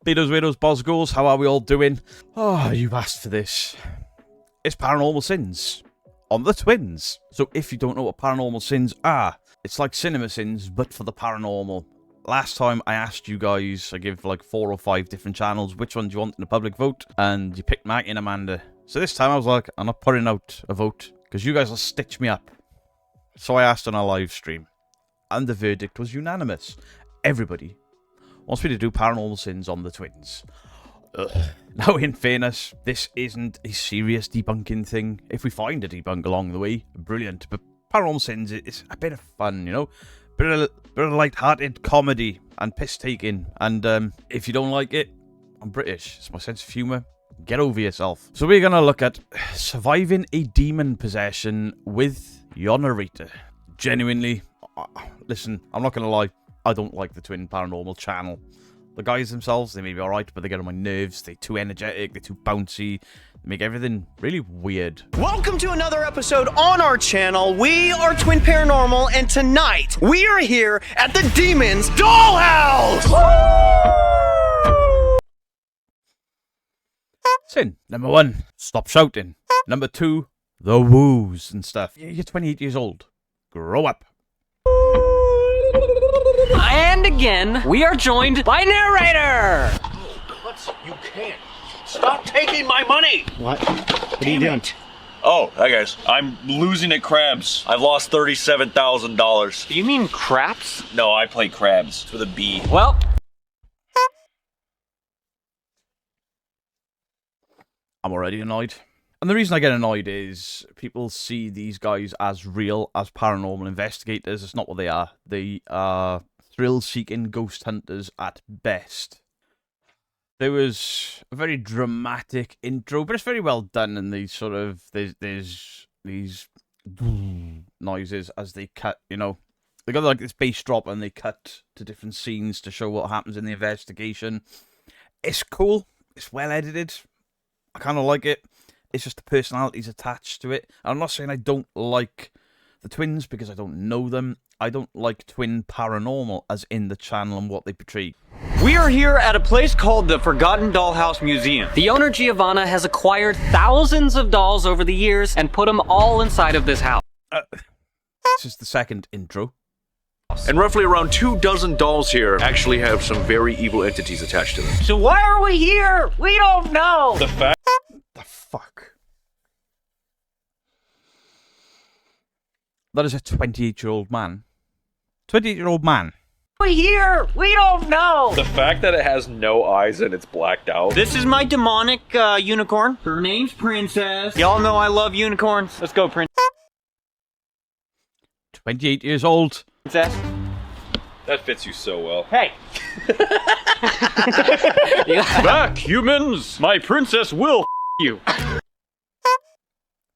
Beatles, weirdos, bosgos, how are we all doing? Oh, you've asked for this. It's Paranormal Sins on the Twins. So if you don't know what Paranormal Sins are, it's like Cinema Sins, but for the paranormal. Last time I asked you guys, I give like 4 or 5 different channels, which one do you want in a public vote? And you picked Mac and Amanda. So this time I was like, I'm not putting out a vote, because you guys will stitch me up. So I asked on our live stream, and the verdict was unanimous. Everybody wants me to do Paranormal Sins on the Twins. Now, in fairness, this isn't a serious debunking thing. If we find a debunk along the way, brilliant. But Paranormal Sins is a bit of fun, you know? Bit of light-hearted comedy and piss-taking. And if you don't like it, I'm British. It's my sense of humour. Get over yourself. So we're going to look at surviving a demon possession with your narrator. Genuinely, listen, I'm not going to lie. I don't like the Twin Paranormal channel. The guys themselves, they may be alright, but they get on my nerves. They're too energetic, they're too bouncy. They make everything really weird. Welcome to another episode on our channel. We are Twin Paranormal, and tonight we are here at the Demon's Dollhouse! Sin. Number 1, stop shouting. Number 2, the woos and stuff. You're 28 years old. Grow up. And again, we are joined by narrator! What? You can't. Stop taking my money! What? What are you doing? Oh, hi guys. I'm losing at crabs. I've lost $37,000. You mean craps? No, I play crabs with a B. Well, I'm already annoyed. And the reason I get annoyed is people see these guys as real, as paranormal investigators. It's not what they are. They are thrill-seeking ghost hunters at best. There was a very dramatic intro, but it's very well done, and these sort of there's these noises as they cut, you know. They got like this bass drop and they cut to different scenes to show what happens in the investigation. It's cool. It's well edited. I kind of like it. It's just the personalities attached to it. I'm not saying I don't like the Twins because I don't know them. I don't like Twin Paranormal as in the channel and what they portray. We are here at a place called the Forgotten Dollhouse Museum. the owner Giovanna has acquired thousands of dolls over the years and put them all inside of this house. This is the second intro. And roughly around 24 dolls here actually have some very evil entities attached to them. So why are we here? We don't know! The fact The fuck? That is a 28-year-old man. 28-year-old man. We here? We don't know! the fact that it has no eyes and it's blacked out. This is my demonic unicorn. Her name's Princess. Y'all know I love unicorns. Let's go, 28 years old. Princess. That fits you so well. Hey! Back, humans! My princess will you.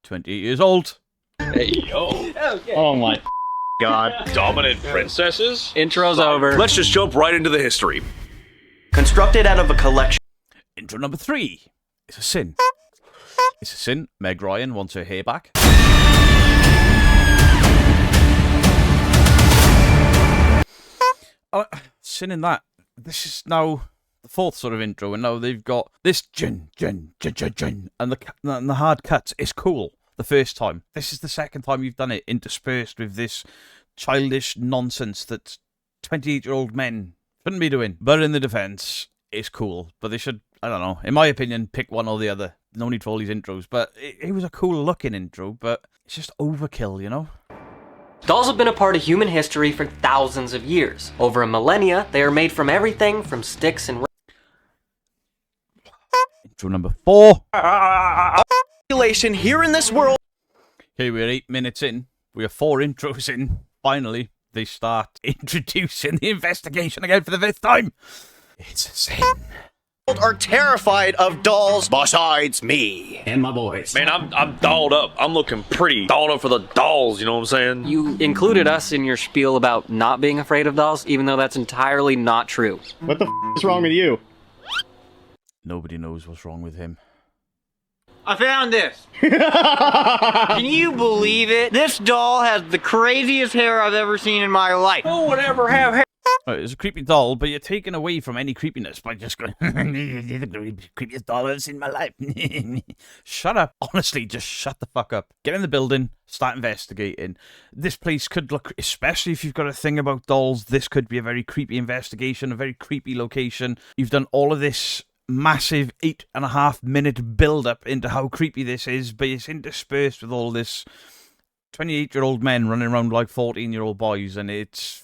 28 years old. Hey, yo. Okay. Oh my god. Dominant princesses? Intro's over. Let's just jump right into the history. Constructed out of a collection. Intro number 3. It's a sin. It's a sin. Meg Ryan wants her hair back. Sin in that. This is now the 4th sort of intro, and now they've got this and the hard cuts. It's cool the first time. This is the second time you've done it, interspersed with this childish nonsense that 28-year-old men shouldn't be doing. But in the defense, it's cool. But they should, I don't know, in my opinion, pick one or the other. No need for all these intros. But it was a cool looking intro, but it's just overkill, you know? Dolls have been a part of human history for thousands of years. Over a millennia, they are made from everything from sticks and... Intro number 4. Population here in this world. Okay, we're 8 minutes in. We are 4 intros in. Finally, they start introducing the investigation again for the 5th time. It's a sin. Are terrified of dolls besides me. And my boys. Man, I'm dolled up. I'm looking pretty dolled up for the dolls, you know what I'm saying? You included us in your spiel about not being afraid of dolls, even though that's entirely not true. What the is wrong with you? Nobody knows what's wrong with him. I found this. Can you believe it? This doll has the craziest hair I've ever seen in my life. Who would ever have hair? Right, it's a creepy doll, but you're taking away from any creepiness by just going, "You're the creepiest doll I've seen in my life." Shut up. Honestly, just shut the fuck up. Get in the building, start investigating. This place could look, especially if you've got a thing about dolls, this could be a very creepy investigation, a very creepy location. You've done all of this massive 8.5-minute build-up into how creepy this is, but it's interspersed with all this 28-year-old men running around like 14-year-old boys, and it's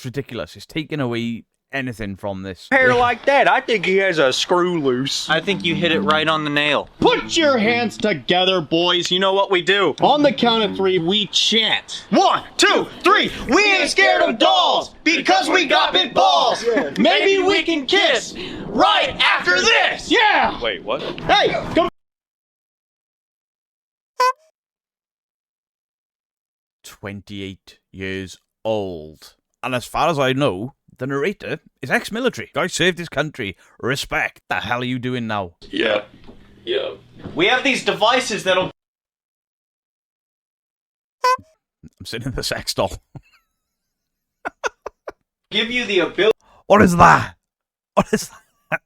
ridiculous. It's taking away anything from this. Hair like that, I think he has a screw loose. I think you hit it right on the nail. Put your hands together, boys. You know what we do. On the count of 3, we chant. 1, 2, 3. We ain't scared of dolls because we got big balls. Maybe we can kiss right after this. Yeah! Wait, what? Hey, come 28 years old. And as far as I know, the narrator is ex-military. Guy served his country. Respect. The hell are you doing now? Yeah. We have these devices that'll I'm sitting in the sex doll. give you the ability What is that? What is that?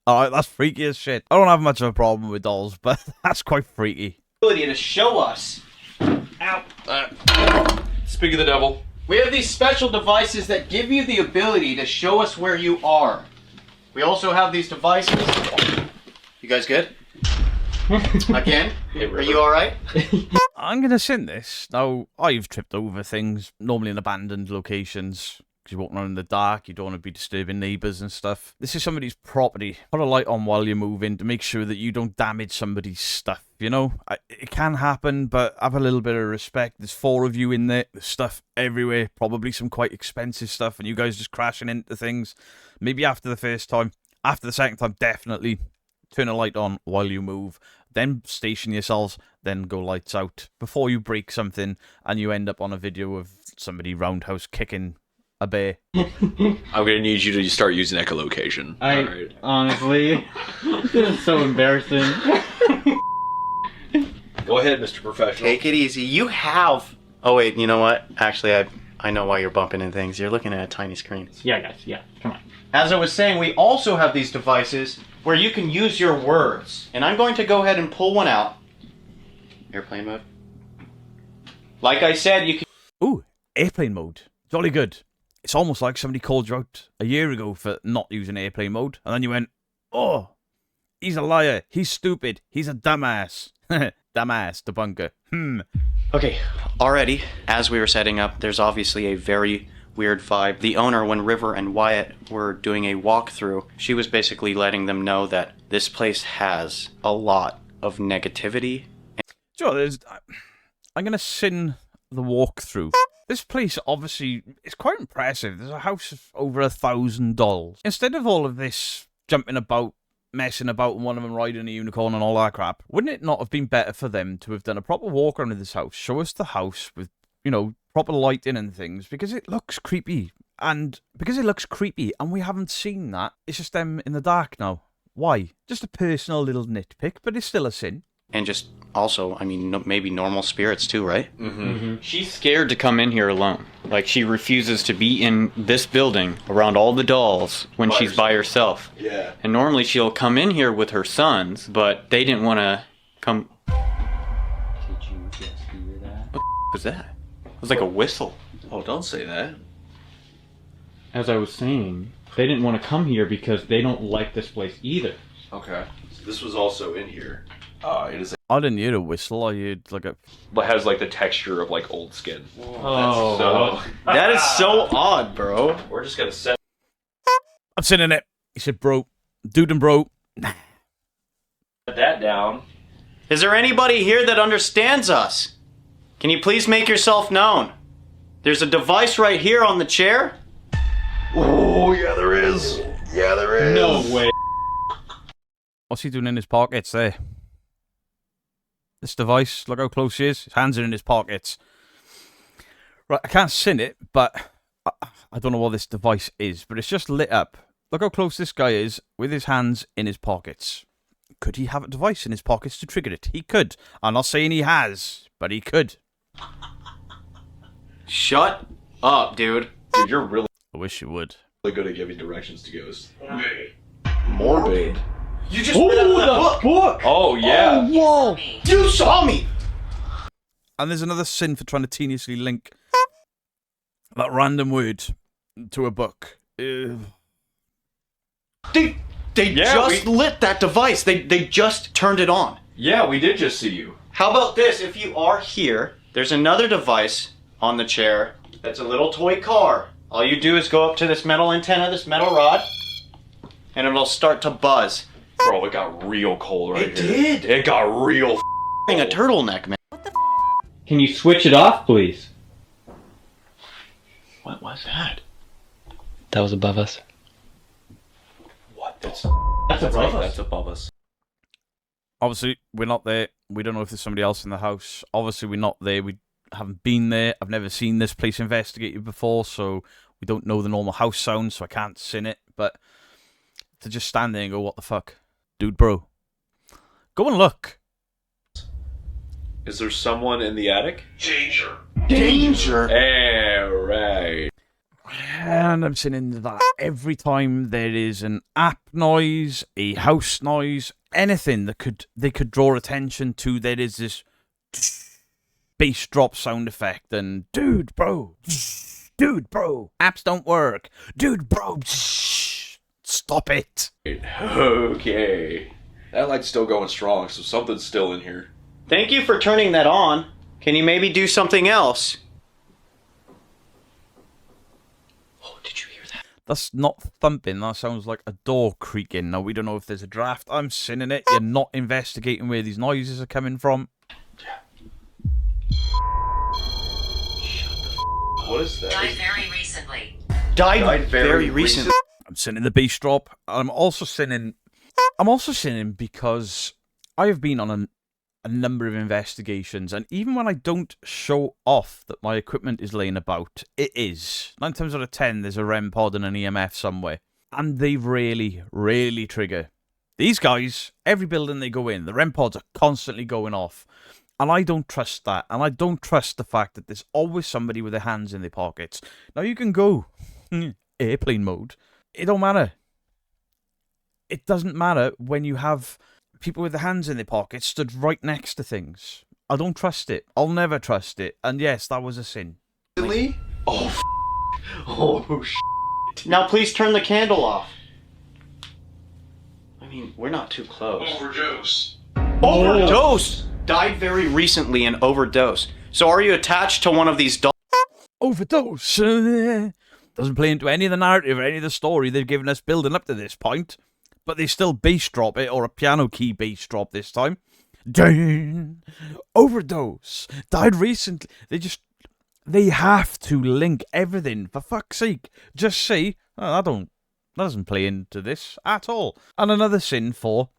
Alright, that's freaky as shit. I don't have much of a problem with dolls, but that's quite freaky. to show us. Ow. Speak of the devil. We have these special devices that give you the ability to show us where you are. We also have these devices. You guys good? Again? Are you alright? I'm going to send this. Now, I've tripped over things, normally in abandoned locations. Because you're walking around in the dark, you don't want to be disturbing neighbours and stuff. This is somebody's property. Put a light on while you're moving to make sure that you don't damage somebody's stuff, you know? It can happen, but have a little bit of respect. There's 4 of you in there. There's stuff everywhere. Probably some quite expensive stuff, and you guys just crashing into things. Maybe after the first time. After the second time, definitely turn a light on while you move. Then station yourselves, then go lights out. Before you break something, and you end up on a video of somebody roundhouse kicking a bear. I'm gonna need you to start using echolocation. Alright. honestly, this is so embarrassing. Go ahead, Mr. Professional. Take it easy. You have... Oh wait, you know what? Actually, I know why you're bumping into things. You're looking at a tiny screen. Yeah, guys, yeah, come on. As I was saying, we also have these devices where you can use your words. And I'm going to go ahead and pull one out. Airplane mode. Like I said, you can... Ooh, airplane mode. Jolly good. It's almost like somebody called you out a year ago for not using airplane mode, and then you went, "Oh, he's a liar, he's stupid, he's a dumbass." Dumbass debunker. Okay, already, as we were setting up, there's obviously a very weird vibe. The owner, when River and Wyatt were doing a walkthrough, she was basically letting them know that this place has a lot of negativity. Sure, I'm going to sin the walkthrough. This place, obviously, is quite impressive. There's a house of over $1,000. Instead of all of this jumping about, messing about, and one of them riding a unicorn and all that crap, wouldn't it not have been better for them to have done a proper walk around of this house, show us the house with, you know, proper lighting and things, because it looks creepy. And because it looks creepy, and we haven't seen that, it's just them in the dark now. Why? Just a personal little nitpick, but it's still a sin. And just also, I mean, maybe normal spirits too, right? She's scared to come in here alone. Like, she refuses to be in this building around all the dolls when she's by herself. Yeah. And normally she'll come in here with her sons, but they didn't want to come... Did you just hear that? What was that? It was like a whistle. Oh, don't say that. As I was saying, they didn't want to come here because they don't like this place either. Okay. So this was also in here. It is. I didn't hear a whistle, I heard like a... But has like the texture of like old skin. Oh, So That is so odd, bro. we're just gonna set I'm sitting it. He said, bro. Dude and bro. that down. Is there anybody here that understands us? Can you please make yourself known? There's a device right here on the chair. Oh yeah, there is. Yeah, there is. no way. What's he doing in his pockets there? This device, look how close he is. His hands are in his pockets. Right, I can't sin it, but I don't know what this device is, but it's just lit up. Look how close this guy is with his hands in his pockets. Could he have a device in his pockets to trigger it? He could. I'm not saying he has, but he could. Shut up, dude. Dude, you're really. I wish you would. Really good at giving directions to ghosts. Morbid. You just read out of that book. Oh, yeah. Whoa! You saw me. And there's another sin for trying to tediously link that random word to a book. Ew. They just lit that device. They just turned it on. Yeah, we did just see you. How about this? If you are here, there's another device on the chair that's a little toy car. All you do is go up to this metal antenna, this metal rod, and it'll start to buzz. Bro, it got real cold right It here. did. It got real A turtleneck, man. Can you switch it off, please? What was that? That was above us. What? That's above us. That's above us. Obviously, we're not there. We don't know if there's somebody else in the house. Obviously, we're not there. We haven't been there. I've never seen this place investigated before, so we don't know the normal house sounds, so I can't sin it. But to just stand there and go, what the fuck? Dude, bro. Go and look. Is there someone in the attic? Danger. Right. And I'm sinning that every time there is an app noise, a house noise, anything that they could draw attention to, there is this bass drop sound effect and dude bro, apps don't work, dude bro, stop it. Okay. That light's still going strong, so something's still in here. Thank you for turning that on. Can you maybe do something else? Oh, did you hear that? That's not thumping, that sounds like a door creaking. Now we don't know if there's a draft. I'm sinning it. You're not investigating where these noises are coming from. What is that? Died very recently. Died very recently. I'm sinning the bass drop. I'm also sinning because I have been on a number of investigations, and even when I don't show off that my equipment is laying about, it is. 9 times out of 10, there's a REM pod and an EMF somewhere. And they really, really trigger. These guys, every building they go in, the REM pods are constantly going off. And I don't trust that. And I don't trust the fact that there's always somebody with their hands in their pockets. Now you can go airplane mode. It don't matter. It doesn't matter when you have people with their hands in their pockets stood right next to things. I don't trust it. I'll never trust it. And yes, that was a sin. Really? Oh, oh, Now please turn the candle off. I mean, we're not too close. Overdose. Overdose! Died very recently and overdosed. So are you attached to one of these dolls? Overdose. Doesn't play into any of the narrative or any of the story they've given us building up to this point. But they still bass drop it, or a piano key bass drop this time. Overdose. Died recently. They have to link everything, for fuck's sake. Just say, oh, that doesn't play into this at all. And another sin for,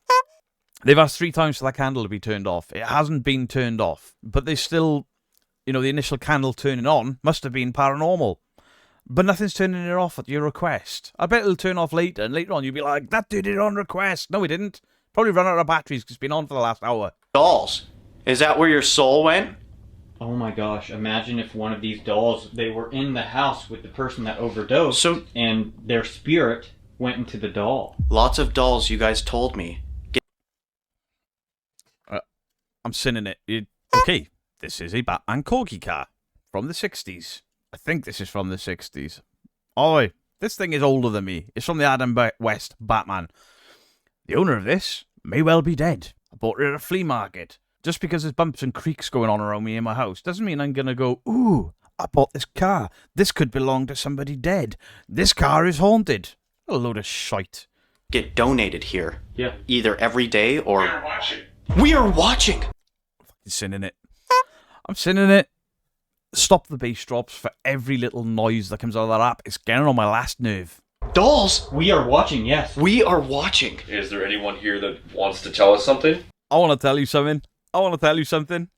they've asked 3 times for that candle to be turned off. It hasn't been turned off. But they still, the initial candle turning on must have been paranormal. But nothing's turning it off at your request. I bet it'll turn off later, and later on you'll be like, that did it on request. No, it didn't. Probably run out of batteries because it's been on for the last hour. Dolls. Is that where your soul went? Oh my gosh, imagine if one of these dolls, they were in the house with the person that overdosed, and their spirit went into the doll. Lots of dolls, you guys told me. I'm sinning it. Okay, this is a Batman Corgi car from the 60s. I think this is from the 60s. Oh, this thing is older than me. It's from the Adam West Batman. The owner of this may well be dead. I bought it at a flea market. Just because there's bumps and creaks going on around me in my house doesn't mean I'm going to go, ooh, I bought this car. This could belong to somebody dead. This car is haunted. A load of shite. Get donated here. Yeah. Either every day or... We are watching! I'm fucking sinning it. I'm sinning it. Stop the bass drops for every little noise that comes out of that app. It's getting on my last nerve. Dolls! We are watching, yes. We are watching. Is there anyone here that wants to tell us something? I want to tell you something.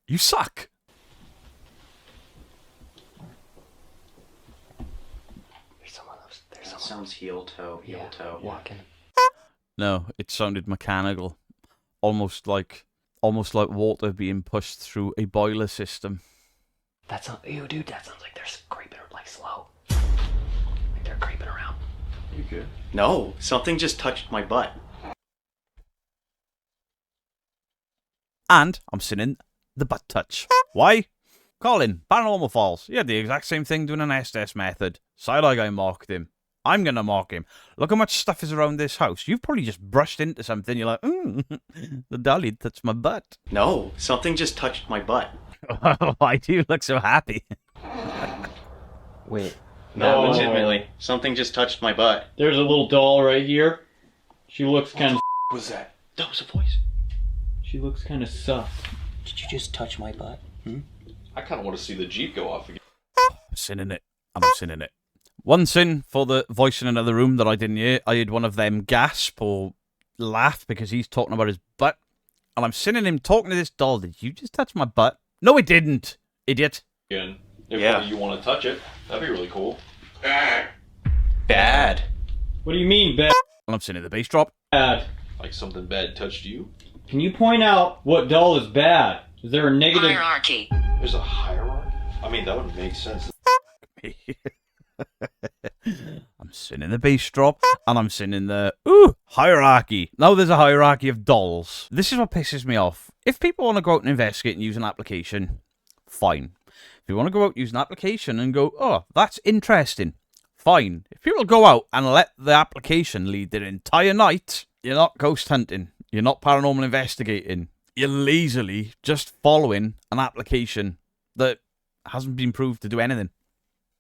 You suck. There's someone else. That sounds heel toe. Walking. No, it sounded mechanical. Almost like water being pushed through a boiler system. Ew, dude, that sounds like they're creeping like slow. You good? No, something just touched my butt. And I'm sinning the butt touch. Why? Colin, Paranormal Falls. He had the exact same thing doing an Estes method. Side-eye guy mocked him. I'm gonna mock him. Look how much stuff is around this house. You've probably just brushed into something. You're like, the dolly touched my butt. No, something just touched my butt. Why do you look so happy? Wait. No, No. legitimately. Something just touched my butt. There's a little doll right here. She looks kind of. What was that? That was a voice. She looks kind of sus. Did you just touch my butt? I kind of want to see the Jeep go off again. I'm sinning it. I'm sinning it. One sin for the voice in another room that I didn't hear. I had one of them gasp or laugh because he's talking about his butt. And I'm sinning him talking to this doll. Did you just touch my butt? No, it didn't, idiot. Again. If Yeah. you want to touch it, that'd be really cool. Bad. What do you mean, bad? And I'm sinning the bass drop. Like something bad touched you. Can you point out what doll is bad? Is there a negative? Hierarchy. There's a hierarchy? I mean, that would make sense. I'm sinning the bass drop, and I'm sinning the hierarchy. Now there's a hierarchy of dolls. This is what pisses me off. If people want to go out and investigate and use an application, fine. If you want to go out and use an application and go, oh, that's interesting, fine. If people go out and let the application lead their entire night, you're not ghost hunting. You're not paranormal investigating. You're lazily just following an application that hasn't been proved to do anything.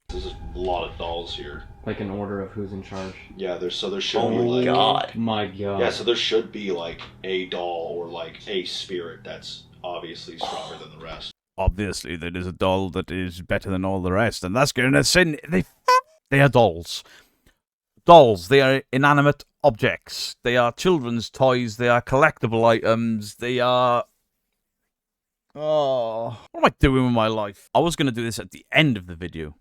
There's a lot of dolls here. Like an order of who's in charge. Yeah, there should be like God. My God. Yeah, so there should be like a doll or like a spirit that's obviously stronger than the rest. Obviously, there is a doll that is better than all the rest, and that's going to sin. They are dolls. Dolls, they are inanimate objects. They are children's toys. They are collectible items. They are... Oh, what am I doing with my life? I was going to do this at the end of the video,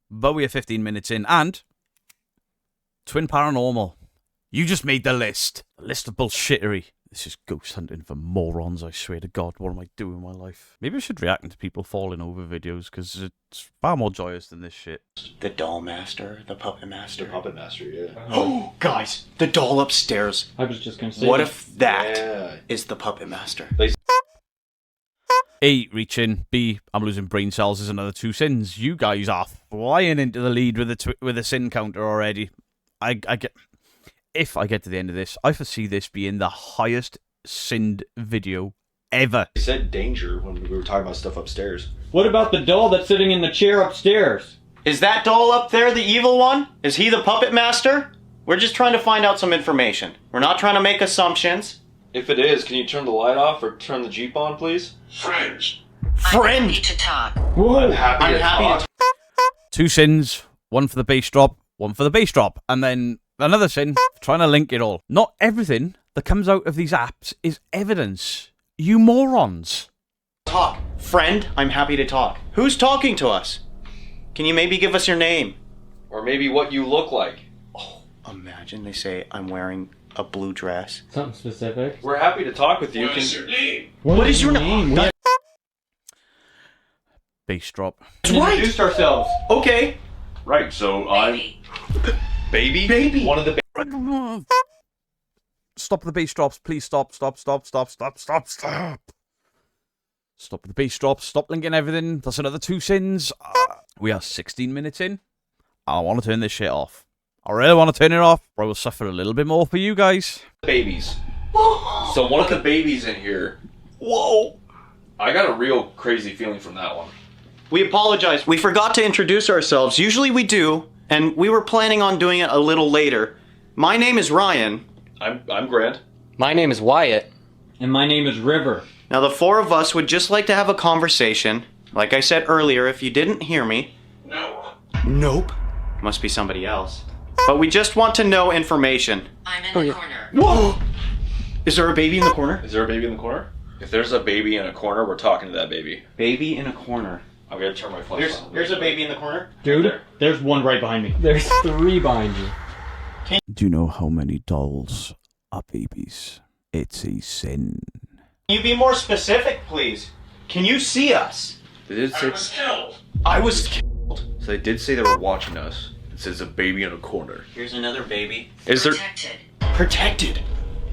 but we are 15 minutes in, and... Twin Paranormal. You just made the list. A list of bullshittery. This is ghost hunting for morons, I swear to God. What am I doing with my life? Maybe I should react to people falling over videos, because it's far more joyous than this shit. The doll master, the puppet master. The puppet master, yeah. Oh, guys, the doll upstairs. I was just gonna say. What if that is Yeah. the puppet master? A, reaching. B, I'm losing brain cells is another 2 sins. You guys are flying into the lead with a sin counter already. I get... If I get to the end of this, I foresee this being the highest sinned video ever. They said danger when we were talking about stuff upstairs. What about the doll that's sitting in the chair upstairs? Is that doll up there the evil one? Is he the puppet master? We're just trying to find out some information. We're not trying to make assumptions. If it is, can you turn the light off or turn the Jeep on, please? Friends. Friend! I'm ready to talk. Whoa! I'm happy to 2 sins, 1 for the bass drop, 1 for the bass drop, and then another sin, trying to link it all. Not everything that comes out of these apps is evidence. You morons. talk. Friend, I'm happy to talk. Who's talking to us? Can you maybe give us your name? Or maybe what you look like. Oh, imagine they say I'm wearing a blue dress. Something specific. We're happy to talk with you. What is your name? What is your name? We Bass drop. introduced ourselves. Okay. Right, so Baby. Baby? Baby. One of the Stop the bass drops, please stop. Stop the bass drops, stop linking everything. That's another 2 sins. We are 16 minutes in. I want to turn this shit off. I really want to turn it off, or I will suffer a little bit more for you guys. babies. So one of the babies in here. Whoa. I got a real crazy feeling from that one. We apologize. We forgot to introduce ourselves. Usually we do, and we were planning on doing it a little later. My name is Ryan. I'm Grant. My name is Wyatt. And my name is River. Now the 4 of us would just like to have a conversation. Like I said earlier, if you didn't hear me. No. Nope. Must be somebody else. But we just want to know information. I'm in the corner. Whoa! Is there a baby in the corner? Is there a baby in the corner? If there's a baby in a corner, we're talking to that baby. Baby in a corner. I'm gonna turn my flash on. Here's a baby in the corner. Dude, there's one right behind me. There's 3 behind you. Do you know how many dolls are babies? It's a sin. Can you be more specific, please? Can you see us? They did I was killed. I was. So they did say they were watching us. says a baby in a corner. Here's another baby. Is there Protected. protected?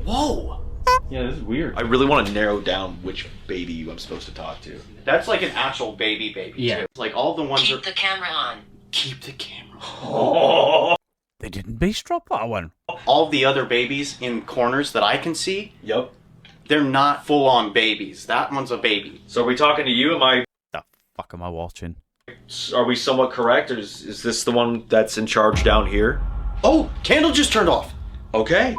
Whoa! Yeah, this is weird. I really want to narrow down which baby I'm supposed to talk to. That's like an actual baby Yeah. too. Like all the ones Keep the camera on. keep the camera. Oh. They didn't base drop that one. All the other babies in corners that I can see, Yep. they're not full-on babies. That one's a baby. So are we talking to you? The fuck am I watching? Are we somewhat correct, or is this the one that's in charge down here? Oh, candle just turned off. Okay.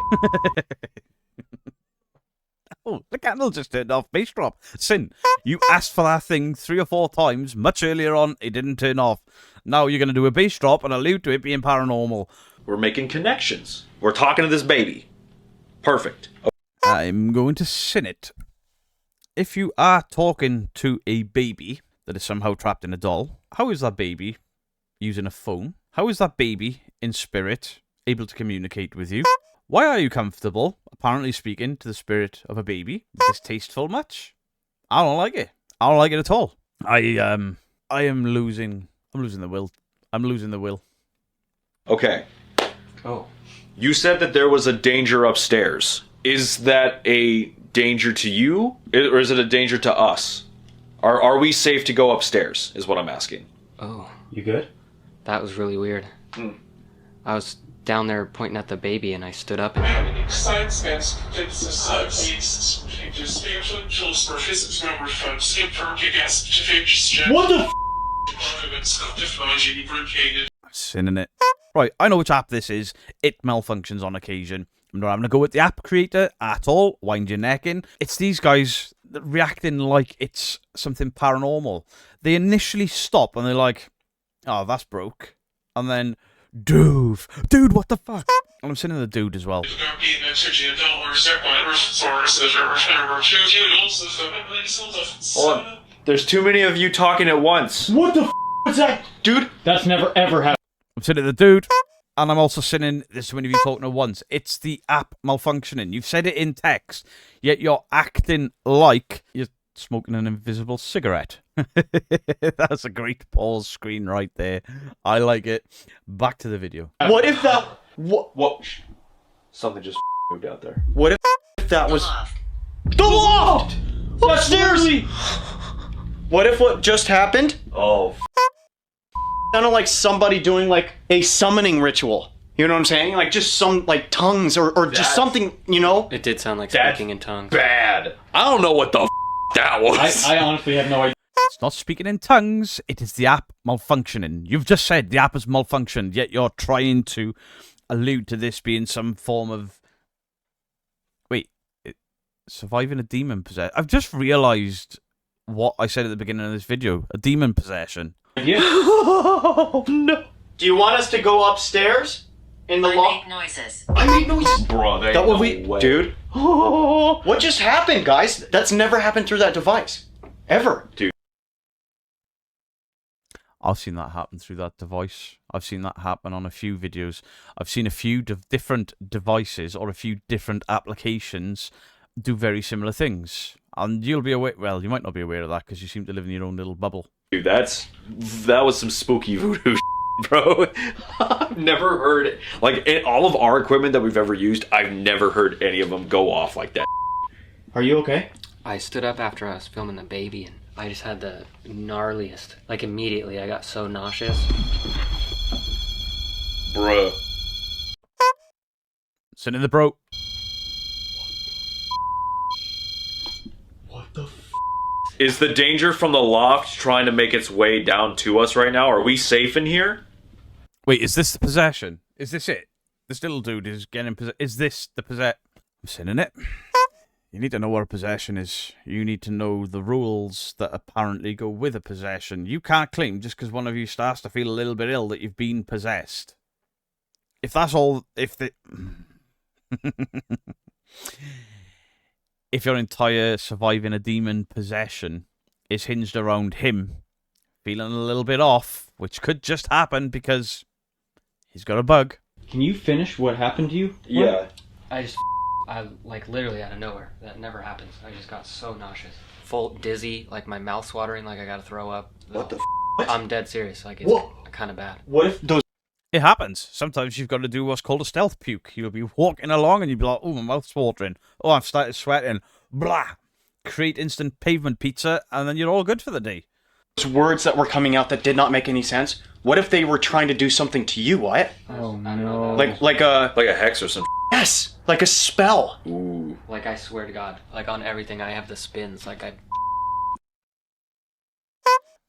Oh, the candle just turned off. Base drop. Sin, you asked for that thing 3 or 4 times. Much earlier on, it didn't turn off. Now you're going to do a base drop and allude to it being paranormal. We're making connections. We're talking to this baby. Perfect. I'm going to sin it. If you are talking to a baby that is somehow trapped in a doll, how is that baby using a phone? How is that baby in spirit able to communicate with you? Why are you comfortable, apparently speaking to the spirit of a baby? Distasteful much? I don't like it. I don't like it at all. I am losing. I'm losing the will. I'm losing the will. Okay. Oh. You said that there was a danger upstairs. Is that a danger to you, or is it a danger to us? Are we safe to go upstairs, is what I'm asking. Oh. You good? That was really weird. I was down there pointing at the baby and I stood up and... What the Sinning it. Right, I know which app this is. It malfunctions on occasion. I'm not having to go with the app creator at all. Wind your neck in. It's these guys reacting like it's something paranormal. They initially stop and they're like, oh, that's broke. And then, dude, what the fuck? And I'm sending the dude as well. Hold on. There's too many of you talking at once. What the was that? Dude. That's never ever happened. I'm sending the dude. And I'm also sending, there's so many of you talking at once. It's the app malfunctioning. You've said it in text, yet you're acting like you're smoking an invisible cigarette. That's a great pause screen right there. I like it. Back to the video. What if that... What? Something just moved out there. What if that was... Off. The loft! Upstairs! literally- What if what just happened Oh. sounded like somebody doing like a summoning ritual? You know what I'm saying? Like just some like tongues or just That's- something, you know? It did sound like That's speaking in tongues. Bad. I don't know what the that was. I honestly have no idea. It's not speaking in tongues. It is the app malfunctioning. You've just said the app has malfunctioned, yet you're trying to allude to this being some form of... Wait. Surviving a demon possession. I've just realised what I said at the beginning of this video. A demon possession. Oh, no. Do you want us to go upstairs in the I loft? make noises. I made noises. Bro, there That ain't what no we way. dude? What just happened, guys? That's never happened through that device. Ever. Dude. I've seen that happen through that device. I've seen that happen on a few videos. I've seen a few different devices or a few different applications do very similar things. And you'll be aware, well, you might not be aware of that because you seem to live in your own little bubble. Dude, that was some spooky voodoo bro. I've never heard it. Like, in all of our equipment that we've ever used, I've never heard any of them go off like that. Are you okay? I stood up after I was filming the baby and I just had the gnarliest. Like immediately I got so nauseous. Bruh. Send in the bro. What the Is the danger from the loft trying to make its way down to us right now? Are we safe in here? Wait, is this the possession? Is this it? This little dude is getting possessed. Is this the possess? I'm sending it. You need to know what a possession is. You need to know the rules that apparently go with a possession. You can't claim just because one of you starts to feel a little bit ill that you've been possessed. If that's all... If the... If your entire surviving a demon possession is hinged around him feeling a little bit off, which could just happen because he's got a bug. Can you finish what happened to you? Yeah. I like literally out of nowhere. That never happens. I just got so nauseous. Full dizzy, like my mouth's watering, like I gotta throw up. What the I'm dead serious. Like it's What? kind of bad. What if those It happens. Sometimes you've got to do what's called a stealth puke. You'll be walking along and you'll be like, oh, my mouth's watering. Oh, I've started sweating. Blah. Create instant pavement pizza, and then you're all good for the day. Those words that were coming out that did not make any sense. What if they were trying to do something to you, Wyatt? Oh no. Like a... Like a hex or some. Yes! Like a spell. Ooh. Like, I swear to God, like on everything, I have the spins. Like, I.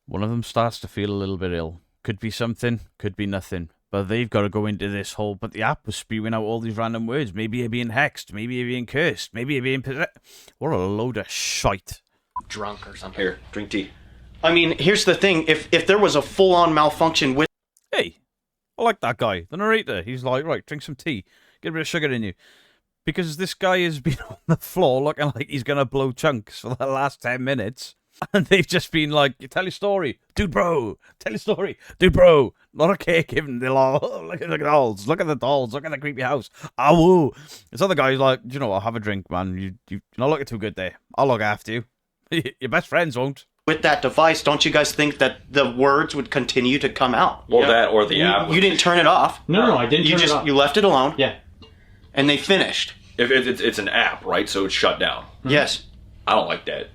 One of them starts to feel a little bit ill. Could be something, could be nothing. But they've got to go into this whole... But the app was spewing out all these random words. Maybe you're being hexed. Maybe you're being cursed. Maybe you're being... What a load of shite. Drunk or something. Here, drink tea. I mean, here's the thing. If there was a full-on malfunction with... Hey, I like that guy. The narrator. He's like, right, drink some tea. Get a bit of sugar in you. Because this guy has been on the floor looking like he's going to blow chunks for the last 10 minutes. And they've just been like, tell your story. Dude, bro. Tell your story. Dude, bro. Not a cake given. They're like, oh, look at the dolls. Look at the dolls. Look at the creepy house. Ah, woo. This other guy's like, you know what? Have a drink, man. You're not looking too good there. I'll look after you. Your best friends won't. With that device, don't you guys think that the words would continue to come out? Well, that or the app. You didn't turn it off. No, I didn't You turn just it off. you left it alone. Yeah. And they finished. If it's an app, right? So it's shut down. Yes. I don't like that.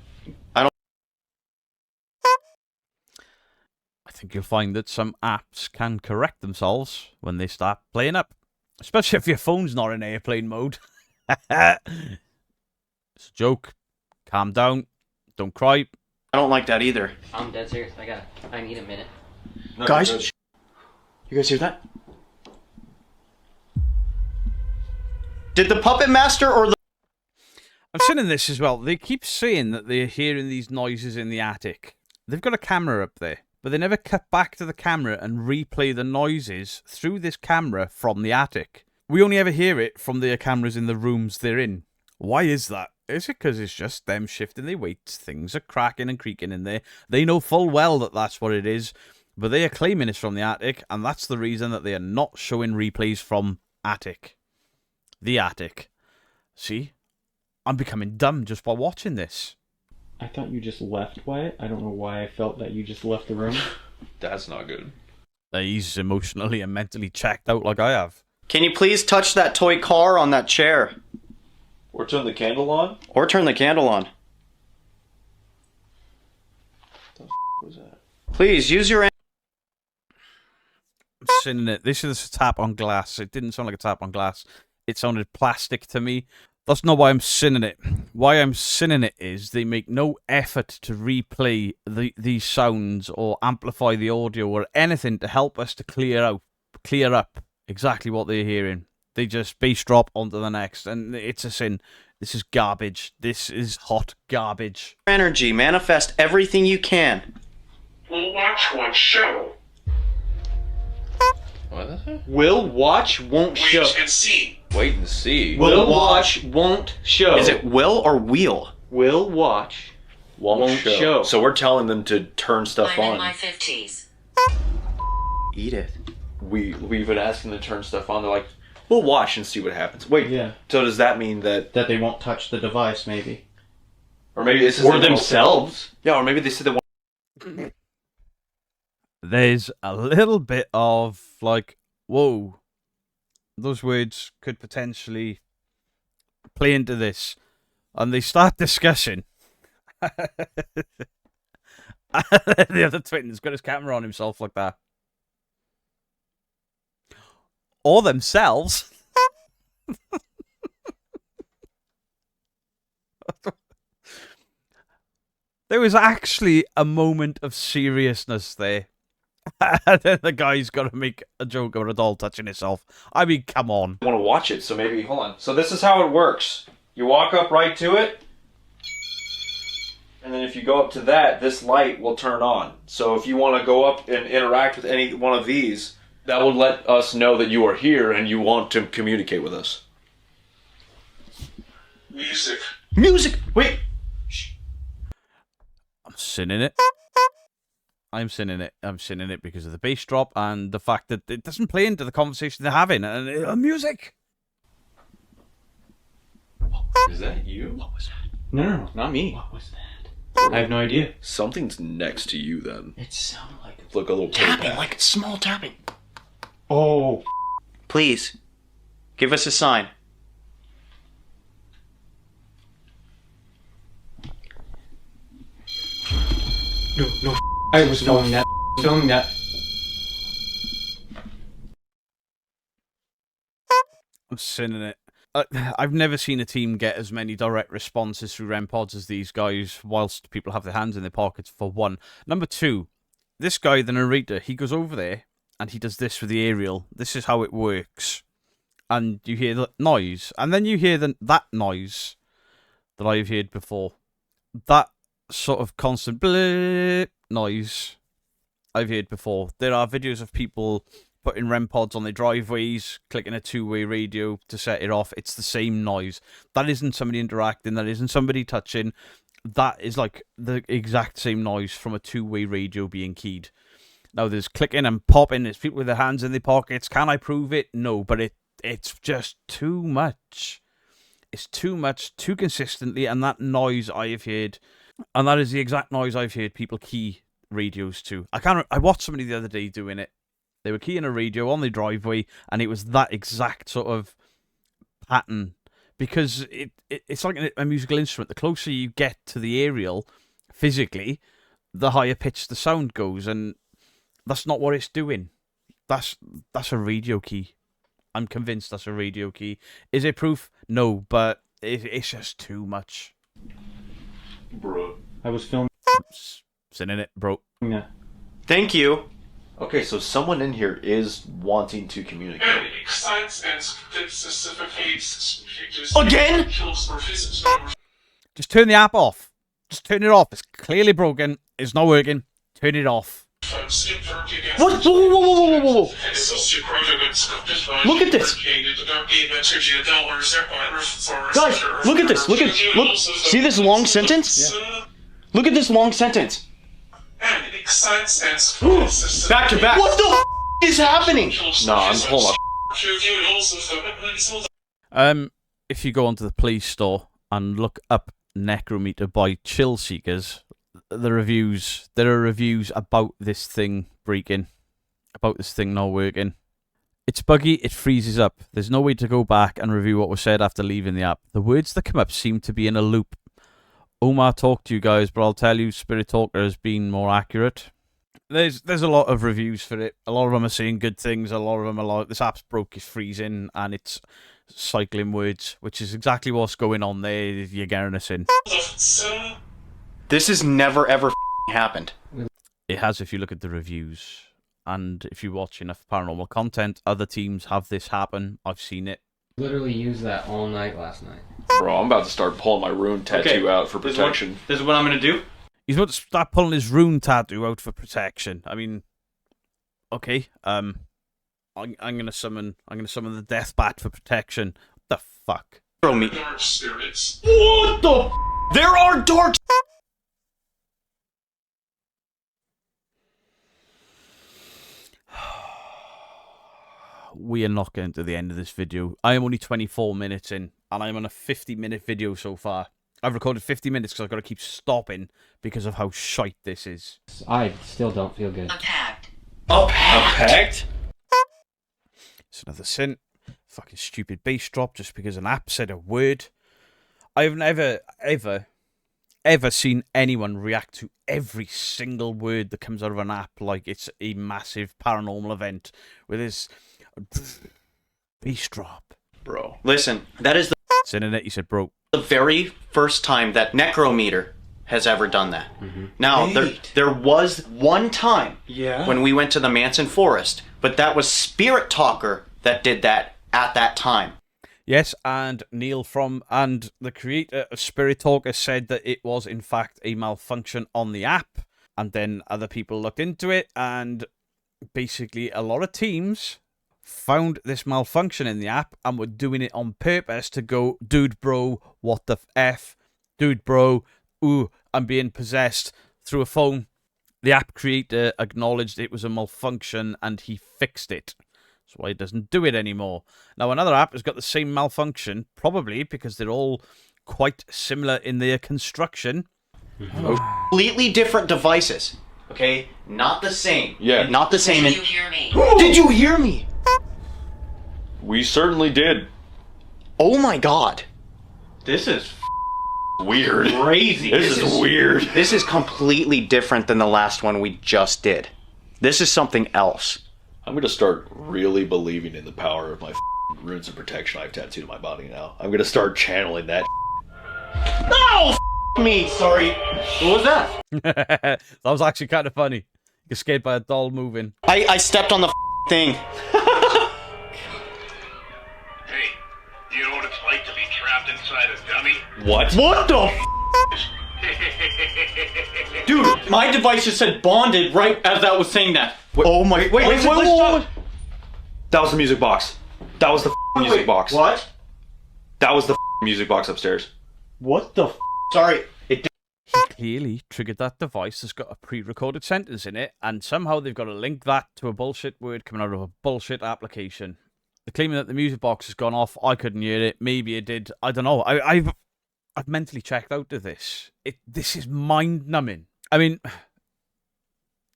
I think you'll find that some apps can correct themselves when they start playing up. Especially if your phone's not in airplane mode. It's a joke. Calm down. Don't cry. I don't like that either. I'm dead serious. I need a minute. No, Guys, you're good. you guys hear that? Did the puppet master or the... I'm saying this as well. They keep saying that they're hearing these noises in the attic. They've got a camera up there, but they never cut back to the camera and replay the noises through this camera from the attic. We only ever hear it from their cameras in the rooms they're in. Why is that? Is it because it's just them shifting their weights? Things are cracking and creaking in there. They know full well that that's what it is, but they are claiming it's from the attic, and that's the reason that they are not showing replays from attic. The attic. See? I'm becoming dumb just by watching this. I thought you just left, Wyatt. I don't know why I felt that you just left the room. That's not good. He's emotionally and mentally checked out like I have. Can you please touch that toy car on that chair? Or turn the candle on? Or turn the candle on. What was that? Please, use your... I'm sinning it. This is a tap on glass. It didn't sound like a tap on glass. It sounded plastic to me. That's not why I'm sinning it. Why I'm sinning it is they make no effort to replay these sounds or amplify the audio or anything to help us to clear up exactly what they're hearing. They just bass drop onto the next, and it's a sin. This is garbage. This is hot garbage. energy. Manifest everything you can. We'll watch one show. What is it? Will watch, won't show. Wait and see. Wait and see. Will watch, won't show. Is it will or wheel? Will watch, won't show. So we're telling them to turn stuff I'm in on. my 50s. Eat it. We've been asking them to turn stuff on. They're like, we'll watch and see what happens. Wait, Yeah. so does that mean that... That they won't touch the device, maybe. Or maybe this is... Or themselves. Yeah, or maybe they said they want... There's a little bit of, like, whoa, those words could potentially play into this. And they start discussing. The other twin's got his camera on himself like that. Or themselves. There was actually a moment of seriousness there. And then the guy's got to make a joke about a doll touching itself. I mean, come on. want to watch it, so maybe... Hold on. So this is how it works. You walk up right to it, and then if you go up to that, this light will turn on. So if you want to go up and interact with any one of these, that will let us know that you are here and you want to communicate with us. Music. Music! Wait! I'm sinning it. I'm sinning it. I'm sinning it because of the bass drop and the fact that it doesn't play into the conversation they're having. And music! Is that you? What was that? No, not me. What was that? I have no idea. Something's next to you then. It sounded like Look, a little Tapping, like it's small tapping. Oh. Please, give us a sign. No. I was filming that. Filming that. I'm sinning it. I've never seen a team get as many direct responses through REM pods as these guys, whilst people have their hands in their pockets, for one. Number two, this guy, the narrator, he goes over there and he does this with the aerial. This is how it works. And you hear the noise, and then you hear that noise that I've heard before. That sort of constant blip noise I've heard before. There are videos of people putting REM pods on their driveways, clicking a two-way radio to set it off. It's the same noise. That isn't somebody interacting. That isn't somebody touching. That is like the exact same noise from a two-way radio being keyed. Now, there's clicking and popping. There's people with their hands in their pockets. Can I prove it? No, but it's just too much. It's too much, too consistently, and that noise I have heard, and that is the exact noise I've heard people key radios to. I watched somebody the other day doing it. They were keying a radio on their driveway, and it was that exact sort of pattern. Because it's like a musical instrument. The closer you get to the aerial, physically, the higher pitched the sound goes, and that's not what it's doing. That's a radio key. I'm convinced that's a radio key. Is it proof? No, but it's just too much. Bro. I was filming Sitting in it, bro. that. Thank you. Okay, so someone in here is wanting to communicate. And excites and specificates Again? kills or visits. Just turn the app off. Just turn it off. It's clearly broken. It's not working. Turn it off. What? Whoa. Look at this. Guys, look at this. Look. See this long sentence? Yeah. Look at this long sentence. And it excites and Back to back. What the is happening? Nah, hold on. If you go onto the Play Store and look up Necrometer by Chill Seekers, there are reviews about this thing breaking, about this thing not working. It's buggy, it freezes up. There's no way to go back and review what was said after leaving the app. The words that come up seem to be in a loop. Omar talked to you guys, but I'll tell you, Spirit Talker has been more accurate. There's a lot of reviews for it. A lot of them are saying good things. A lot of them are like, this app's broke, it's freezing, and it's cycling words, which is exactly what's going on there. You're getting us in. This has never ever happened. It has if you look at the reviews. And if you watch enough paranormal content, other teams have this happen. I've seen it. Literally used that all night last night. Bro, I'm about to start pulling my rune tattoo out for protection. This is what I'm gonna do. He's about to start pulling his rune tattoo out for protection. I mean, okay. I'm gonna summon the death bat for protection. What the fuck? Throw me. Dark spirits. What the? There are dark. We are not getting to the end of this video. I am only 24 minutes in, and I'm on a 50-minute video so far. I've recorded 50 minutes because I've got to keep stopping because of how shite this is. I still don't feel good. Attacked. Packed? It's another sin. Fucking stupid bass drop just because an app said a word. I've never, ever seen anyone react to every single word that comes out of an app like it's a massive paranormal event with this bass drop. Bro. Listen, that is It's in it, you said, bro. the very first time that Necrometer has ever done that. Now, there was one time when we went to the Manson Forest, but that was Spirit Talker that did that at that time. Yes, and Neil and the creator of Spirit Talker said that it was in fact a malfunction on the app, and then other people looked into it, and basically a lot of teams found this malfunction in the app and were doing it on purpose to go, dude bro, what the F? Dude bro, ooh, I'm being possessed through a phone. The app creator acknowledged it was a malfunction and he fixed it. That's why it doesn't do it anymore. Now, another app has got the same malfunction, probably because they're all quite similar in their construction. Completely different devices. Okay? Not the same. Yeah. Not the same. Did you hear me? Did you hear me? We certainly did. Oh my god. This is Weird. crazy. This is weird. This is completely different than the last one we just did. This is something else. I'm gonna start really believing in the power of my runes of protection I've tattooed on my body now. I'm gonna start channeling that. No! Me, sorry. What was that? That was actually kind of funny. You get scared by a doll moving. I stepped on the thing. Hey, you know what it's like to be trapped inside a dummy? What? What the Dude, my device just said bonded right as I was saying that. Oh my... Wait, let's stop. That was the music box. That was the music box. What? That was the music box upstairs. What the Sorry. He clearly triggered that device that's got a pre-recorded sentence in it, and somehow they've got to link that to a bullshit word coming out of a bullshit application. They're claiming that the music box has gone off. I couldn't hear it. Maybe it did. I don't know. I've mentally checked out of this. This is mind-numbing. I mean,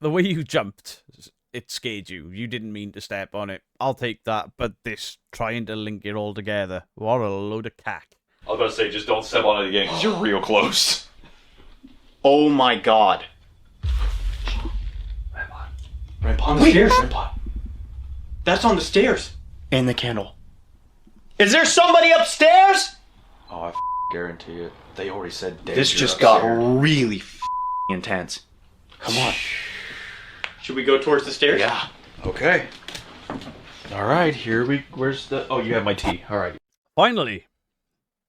the way you jumped, it scared you. You didn't mean to step on it. I'll take that. But this trying to link it all together, what a load of cack. I was about to say, just don't step on it again because you're real close. Oh my god. On the stairs. That's on the stairs. And the candle. Is there somebody upstairs? Oh, I guarantee it. They already said This just got really intense. Come on. Should we go towards the stairs? Yeah. Okay. All right, where's the... Oh, you have my tea. All right. Finally,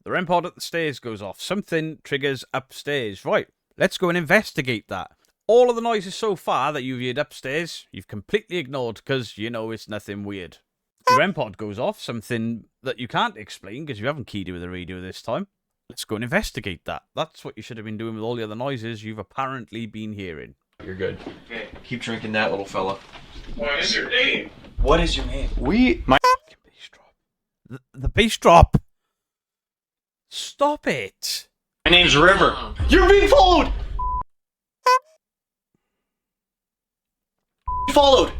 the REM pod at the stairs goes off. Something triggers upstairs. Right, let's go and investigate that. All of the noises so far that you've heard upstairs, you've completely ignored because you know it's nothing weird. The REM pod goes off, something that you can't explain because you haven't keyed it with the radio this time. Let's go and investigate that. That's what you should have been doing with all the other noises you've apparently been hearing. You're good. Okay. Keep drinking that, little fella. What is your name? What is your name? Bass drop. The bass drop. Stop it. My name's River. You're being followed! Followed.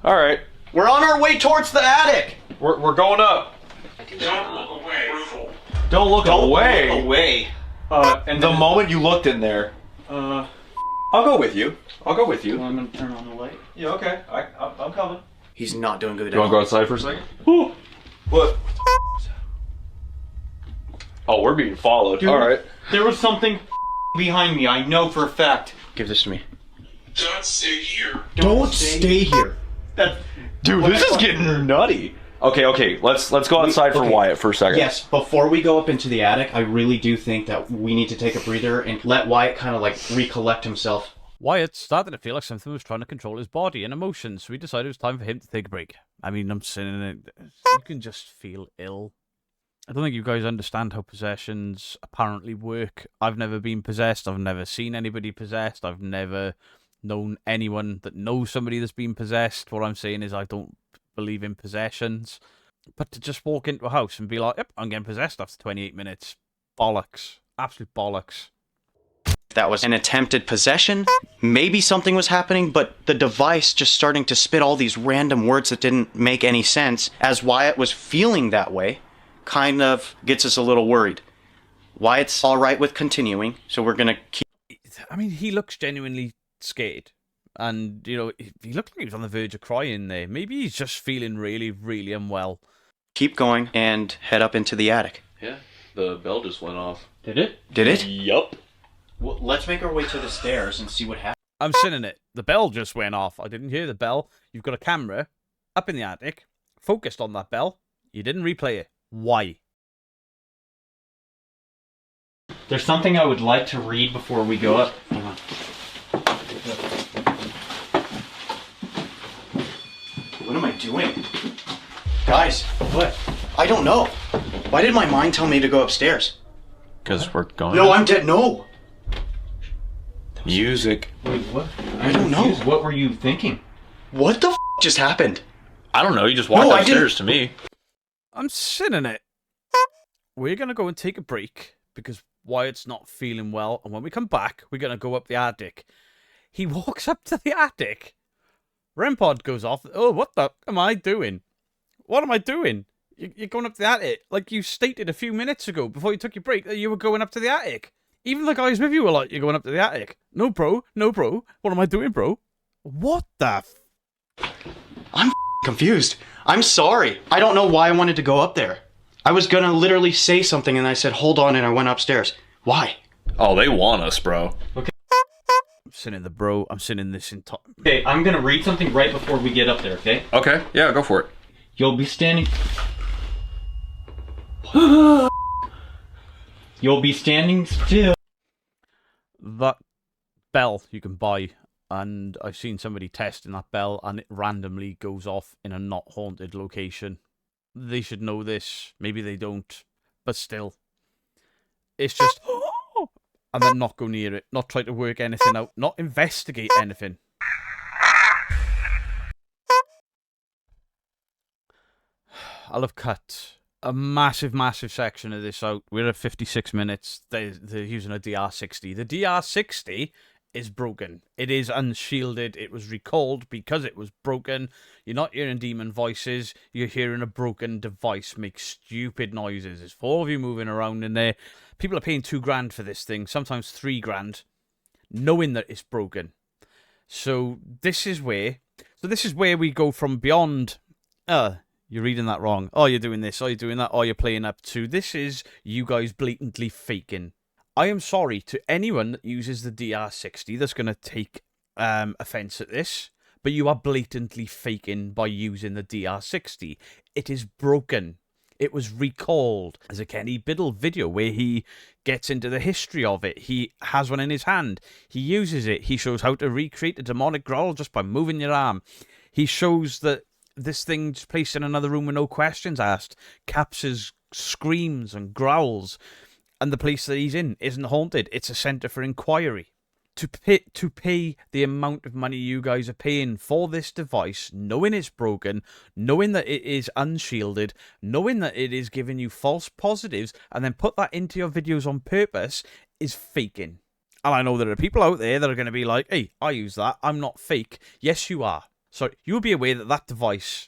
All right. We're on our way towards the attic. We're going up. Don't look away. Don't look away. Away. And the moment you looked in there... Uh, I'll go with you. I'll go with you. I'm gonna turn on the light. Yeah, okay. I'm coming. He's not doing good. You want to go outside for a second? Ooh. What? Oh, we're being followed. Dude. All right. There was something behind me. I know for a fact. Give this to me. Don't stay here. Don't stay here. That. Dude, this is getting nutty. Okay. Let's go outside for okay. Wyatt for a second. Yes, before we go up into the attic, I really do think that we need to take a breather and let Wyatt kind of like recollect himself. Wyatt started to feel like something was trying to control his body and emotions, so he decided it was time for him to take a break. I mean, I'm saying it. You can just feel ill. I don't think you guys understand how possessions apparently work. I've never been possessed. I've never seen anybody possessed. I've never known anyone that knows somebody that's been possessed. What I'm saying is I don't believe in possessions. But to just walk into a house and be like, yep, I'm getting possessed after 28 minutes. Bollocks. Absolute bollocks. That was an attempted possession. Maybe something was happening, but the device just starting to spit all these random words that didn't make any sense as Wyatt was feeling that way kind of gets us a little worried. Wyatt's all right with continuing, so we're going to keep... I mean, he looks genuinely scared. And, you know, he looked like he was on the verge of crying there. Maybe he's just feeling really, really unwell. keep going and head up into the attic. Yeah, the bell just went off. Did it? Did it? Yup. Well, let's make our way to the stairs and see what happens. I'm sitting it. The bell just went off. I didn't hear the bell. You've got a camera up in the attic, focused on that bell. You didn't replay it. Why? There's something I would like to read before we go up. Hang on. What am I doing? Guys, What? I don't know. Why did my mind tell me to go upstairs? Because we're going. No, I'm dead. No. Music. Wait, what? I don't know. Confused. What were you thinking? What the just happened? I don't know. You just walked No, I upstairs to me. I'm sitting it. We're going to go and take a break because Wyatt's not feeling well. And when we come back, we're going to go up the attic. He walks up to the attic. REM pod goes off. Oh, what the am I doing? What am I doing? You're going up to the attic. Like you stated a few minutes ago before you took your break that you were going up to the attic. Even the guys with you were like, you're going up to the attic. No, bro. No, bro. What am I doing, bro? What the I'm confused. I'm sorry. I don't know why I wanted to go up there. I was gonna literally say something and I said, hold on, and I went upstairs. Why? Oh, they want us, bro. I'm sitting the bro. I'm sitting this entire... Okay, I'm gonna read something right before we get up there, okay? Okay, yeah, go for it. You'll be standing... You'll be standing still. That bell you can buy, and I've seen somebody testing that bell, and it randomly goes off in a not haunted location. They should know this. Maybe they don't, but still. It's just... and then not go near it. Not try to work anything out. Not investigate anything. I'll have cut a massive, massive section of this out. We're at 56 minutes. They're using a DR60. The DR60 is broken. It is unshielded. It was recalled because it was broken. You're not hearing demon voices. You're hearing a broken device make stupid noises. There's 4 of you moving around in there. People are paying $2,000 for this thing, sometimes $3,000, knowing that it's broken. So this is where we go from beyond, you're reading that wrong. Oh, you're doing this. Oh, you're doing that. Oh, you're playing up to. This is you guys blatantly faking. I am sorry to anyone that uses the DR60 that's going to take offense at this, but you are blatantly faking by using the DR60. It is broken. It was recalled. There's a Kenny Biddle video where he gets into the history of it. He has one in his hand. He uses it. He shows how to recreate a demonic growl just by moving your arm. He shows that this thing just placed in another room with no questions asked captures screams and growls, and the place that he's in isn't haunted. It's a centre for inquiry. To pay the amount of money you guys are paying for this device, knowing it's broken, knowing that it is unshielded, knowing that it is giving you false positives, and then put that into your videos on purpose, is faking. And I know there are people out there that are going to be like, hey, I use that, I'm not fake. Yes, you are. So you will be aware that that device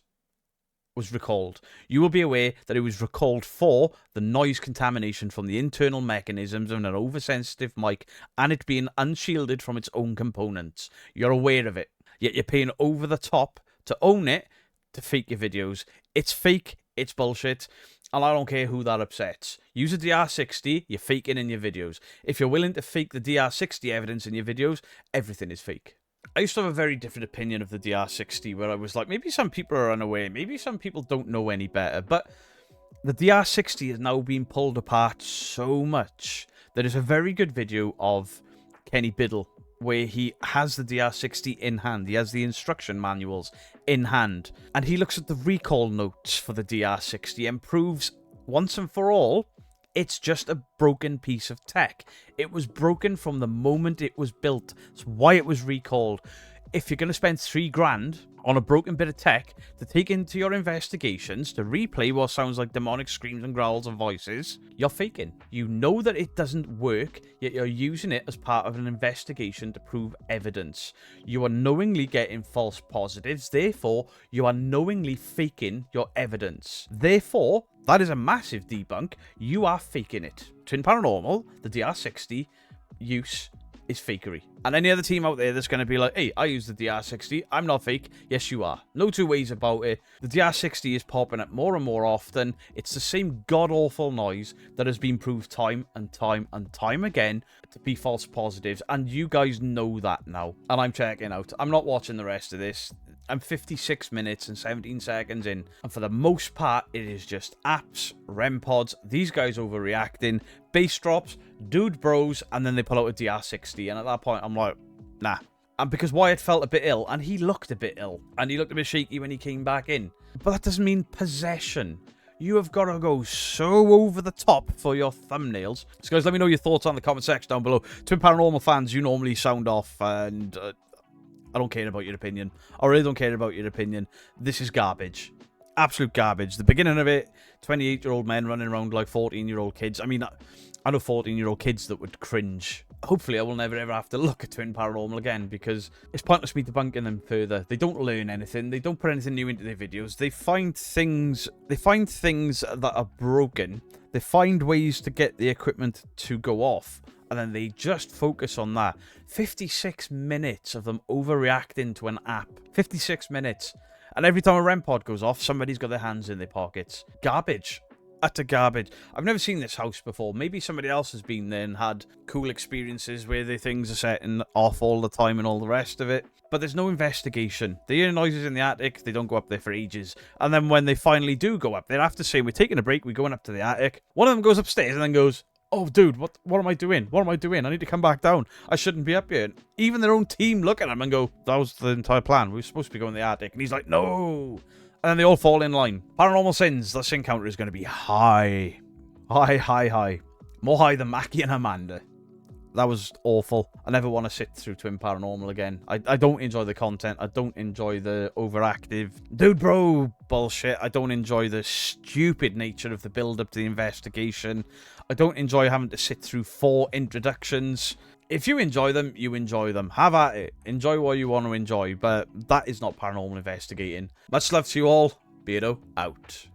was recalled. You will be aware that it was recalled for the noise contamination from the internal mechanisms of an oversensitive mic and it being unshielded from its own components. You're aware of it. Yet you're paying over the top to own it to fake your videos. It's fake. It's bullshit. And I don't care who that upsets. Use a DR60, you're faking in your videos. If you're willing to fake the DR60 evidence in your videos, everything is fake. I used to have a very different opinion of the DR60 where I was like, maybe some people are unaware, maybe some people don't know any better, but the DR60 is now being pulled apart so much. There is a very good video of Kenny Biddle where he has the DR60 in hand, he has the instruction manuals in hand, and he looks at the recall notes for the DR60 and proves once and for all it's just a broken piece of tech. It was broken from the moment it was built. That's why it was recalled. If you're going to spend $3,000 on a broken bit of tech to take into your investigations to replay what sounds like demonic screams and growls and voices, you're faking. You know that it doesn't work, yet you're using it as part of an investigation to prove evidence. You are knowingly getting false positives, therefore you are knowingly faking your evidence. Therefore, that is a massive debunk. You are faking it. Twin Paranormal, the DR60 use is fakery. And any other team out there that's going to be like, hey, I use the DR60, I'm not fake. Yes, you are. No two ways about it. The DR60 is popping up more and more often. It's the same god-awful noise that has been proved time and time and time again to be false positives. And you guys know that now. And I'm checking out. I'm not watching the rest of this. I'm 56 minutes and 17 seconds in, and for the most part, it is just apps, REM pods, these guys overreacting, bass drops, dude bros, and then they pull out a DR60, and at that point, I'm like, nah. And because Wyatt felt a bit ill, and he looked a bit ill, and he looked a bit shaky when he came back in. But that doesn't mean possession. You have got to go so over the top for your thumbnails. So guys, let me know your thoughts on the comment section down below. Twin Paranormal fans, you normally sound off, and I don't care about your opinion. I really don't care about your opinion. This is garbage. Absolute garbage. The beginning of it, 28-year-old men running around like 14-year-old kids. I mean, I know 14-year-old kids that would cringe hopefully I will never ever have to look at Twin Paranormal again, because it's pointless me debunking them further. They don't learn anything. They don't put anything new into their videos. They find things that are broken. They find ways to get the equipment to go off, and then they just focus on that. 56 minutes of them overreacting to an app. 56 minutes. And every time a REM pod goes off, somebody's got their hands in their pockets. Garbage. Utter garbage. I've never seen this house before. Maybe somebody else has been there and had cool experiences where their things are setting off all the time and all the rest of it. But there's no investigation. They hear noises in the attic, they don't go up there for ages. And then when they finally do go up there, after saying, we're taking a break, we're going up to the attic, one of them goes upstairs and then goes, oh, dude, what am I doing? What am I doing? I need to come back down. I shouldn't be up here. Even their own team look at him and go, that was the entire plan. We were supposed to be going to the attic. And he's like, no. And then they all fall in line. Paranormal Sins, this encounter is going to be high. High, high, high. More high than Mackie and Amanda. That was awful. I never want to sit through Twin Paranormal again. I don't enjoy the content. I don't enjoy the overactive dude bro bullshit. I don't enjoy the stupid nature of the build-up to the investigation. I don't enjoy having to sit through 4 introductions. If you enjoy them, you enjoy them. Have at it. Enjoy what you want to enjoy. But that is not paranormal investigating. Much love to you all. Beardo out.